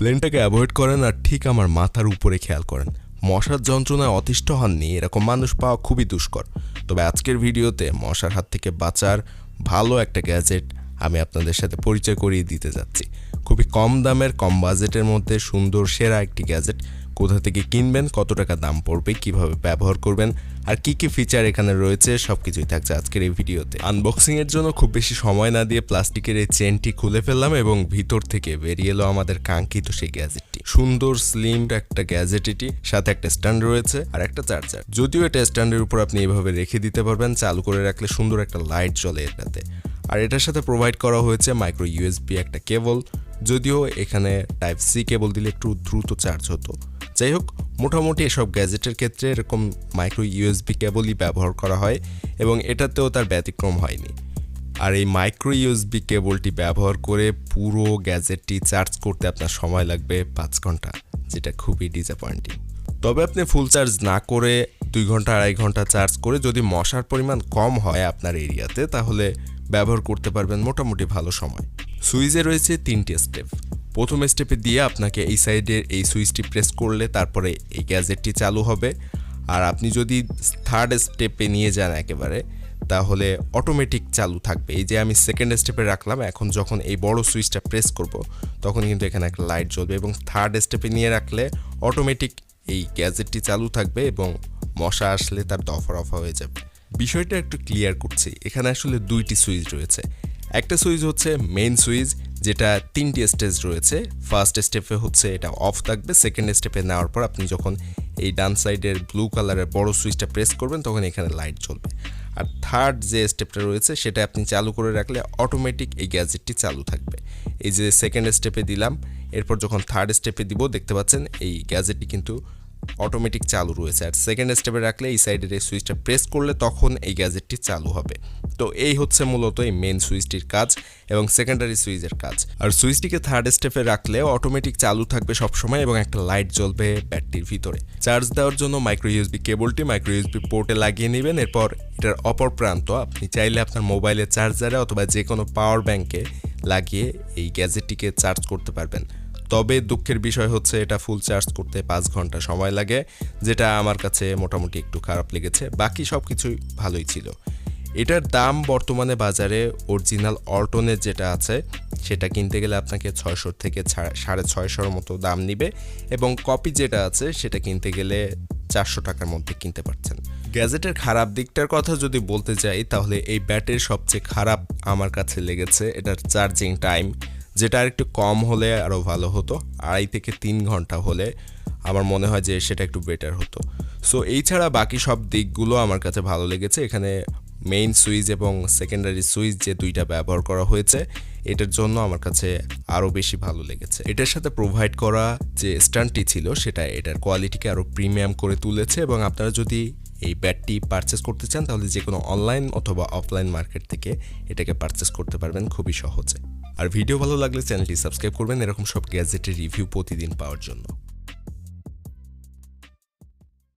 প্লেনটাকে avoid করেন আর ঠিক আমার মাথার উপরে খেয়াল করেন। মশার যন্ত্রণায় অতিষ্ঠ হননি এরকম মানুষ পাওয়া খুবই দুষ্কর। তবে আজকের ভিডিওতে মশার হাত থেকে বাঁচার ভালো একটা গ্যাজেট আমি আপনাদের সাথে পরিচয় করিয়ে দিতে যাচ্ছি। খুবই কম দামের, কম বাজেটের মধ্যে সুন্দর সেরা একটি গ্যাজেট। কোথা থেকে কিনবেন, কত টাকা দাম পড়বে, কিভাবে ব্যবহার করবেন আর কি কি ফিচার এখানে রয়েছে সবকিছুই থাকছে আজকের এই ভিডিওতে। আনবক্সিং এর জন্য খুব বেশি সময় না দিয়ে প্লাস্টিকের এই চেনটি খুলে ফেললাম এবং ভিতর থেকে বেরিয়ে এলো আমাদের কাঙ্ক্ষিত সেই গ্যাজেটটি। সুন্দর স্লিম একটা গ্যাজেট এটি, সাথে একটা স্ট্যান্ড রয়েছে আর একটা চার্জার। যদিও এটা স্ট্যান্ডের উপর আপনি এভাবে রেখে দিতে পারবেন, চালু করে রাখলে সুন্দর একটা লাইট জ্বলে এটাতে। আর এটার সাথে প্রোভাইড করা হয়েছে মাইক্রো ইউএসবি একটা কেবল, যদিও এখানে টাইপ সি কেবল দিলে একটু দ্রুত চার্জ হতো। যাই হোক, মোটামুটি এসব গ্যাজেটের ক্ষেত্রে এরকম মাইক্রো ইউএসবি কেবলই ব্যবহার করা হয় এবং এটাতেও তার ব্যতিক্রম হয়নি। আর এই মাইক্রো ইউএসবি কেবলটি ব্যবহার করে পুরো গ্যাজেটটি চার্জ করতে আপনার সময় লাগবে 5 ঘন্টা, যেটা খুবই ডিসঅ্যাপয়েন্টিং। তবে আপনি ফুল চার্জ না করে 2 ঘন্টা 2.5 ঘন্টা চার্জ করে যদি মশার পরিমাণ কম হয় আপনার এরিয়াতে, তাহলে ব্যবহার করতে পারবেন মোটামুটি ভালো সময়। সুইচে রয়েছে 3টি স্টেপ। প্রথম স্টেপে দিয়ে আপনাকে এই সাইডের এই সুইচটি প্রেস করলে তারপরে এই গ্যাজেটটি চালু হবে। আর আপনি যদি থার্ড স্টেপে নিয়ে যান একেবারে, তাহলে অটোমেটিক চালু থাকবে। এই যে আমি সেকেন্ড স্টেপে রাখলাম, এখন যখন এই বড় সুইচটা প্রেস করব তখন কিন্তু এখানে একটা লাইট জ্বলবে এবং থার্ড স্টেপে নিয়ে রাখলে অটোমেটিক এই গ্যাজেটটি চালু থাকবে এবং মশা আসলে তার দফা রফা হয়ে যাবে। বিষয়টা একটু ক্লিয়ার করছি, এখানে আসলে 2টি সুইচ রয়েছে। একটা সুইচ হচ্ছে মেইন সুইচ, যেটা 3টি স্টেজ রয়েছে। ফার্স্ট স্টেপে হচ্ছে এটা অফ থাকবে, সেকেন্ড স্টেপে নেওয়ার পর আপনি যখন এই ডান সাইডের ব্লু কালারের বড় সুইচটা প্রেস করবেন তখন এখানে লাইট জ্বলবে। আর থার্ড যে স্টেপটা রয়েছে সেটা আপনি চালু করে রাখলে অটোমেটিক এই গ্যাজেটটি চালু থাকবে। এই যে সেকেন্ড স্টেপে দিলাম, এরপর যখন থার্ড স্টেপে দিব দেখতে পাচ্ছেন এই গ্যাজেটটি কিন্তু অটোমেটিক চালু রয়েছে। আর সেকেন্ড স্টেপে রাখলে এই সাইডের এই সুইচটা প্রেস করলে তখন এই গ্যাজেটটি চালু হবে। তো এই হচ্ছে মূলত এই মেন সুইচটির কাজ এবং সেকেন্ডারি সুইচের কাজ। আর সুইচটিকে থার্ড স্টেপে রাখলে অটোমেটিক চালু থাকবে সবসময় এবং একটা লাইট জ্বলবে ব্যাটারির ভিতরে। চার্জ দেওয়ার জন্য মাইক্রো ইউএসবি কেবলটি মাইক্রো ইউএসবি পোর্টে লাগিয়ে নেবেন। এরপর এটার অপর প্রান্ত আপনি চাইলে আপনার মোবাইলের চার্জারে অথবা যে কোনো পাওয়ার ব্যাংকে লাগিয়ে এই গ্যাজেটটিকে চার্জ করতে পারবেন। তবে দুঃখের বিষয় হচ্ছে এটা ফুল চার্জ করতে 5 ঘন্টা সময় লাগে, যেটা আমার কাছে মোটামুটি একটু খারাপ লেগেছে। বাকি সব কিছুই ভালোই ছিল। এটার দাম বর্তমানে বাজারে অরিজিনাল অল্টনের যেটা আছে সেটা কিনতে গেলে আপনাকে 600 থেকে 650 মতো দাম নিবে এবং কপি যেটা আছে সেটা কিনতে গেলে 400 টাকার মধ্যে কিনতে পারছেন। গ্যাজেটের খারাপ দিকটার কথা যদি বলতে চাই, তাহলে এই ব্যাটারির সবচেয়ে খারাপ আমার কাছে লেগেছে এটার চার্জিং টাইম, যেটা আর একটু কম হলে আরও ভালো হতো। 2.5 থেকে 3 ঘন্টা হলে আমার মনে হয় যে সেটা একটু বেটার হতো। সো এই ছাড়া বাকি সব দিকগুলো আমার কাছে ভালো লেগেছে। এখানে মেইন সুইচ এবং সেকেন্ডারি সুইচ যে 2টা ব্যবহার করা হয়েছে, এটার জন্য আমার কাছে আরও বেশি ভালো লেগেছে। এটার সাথে প্রোভাইড করা যে স্ট্যান্ডটি ছিল সেটা এটার কোয়ালিটিকে আরও প্রিমিয়াম করে তুলেছে এবং আপনারা যদি এই ব্যাটটি পারচেস করতে চান তাহলে যে কোনো অনলাইন অথবা অফলাইন মার্কেট থেকে এটাকে পারচেস করতে পারবেন খুবই সহজে। আর ভিডিও ভালো লাগলে চ্যানেলটি সাবস্ক্রাইব করবেন এরকম সব গ্যাজেটের রিভিউ প্রতিদিন পাওয়ার জন্য।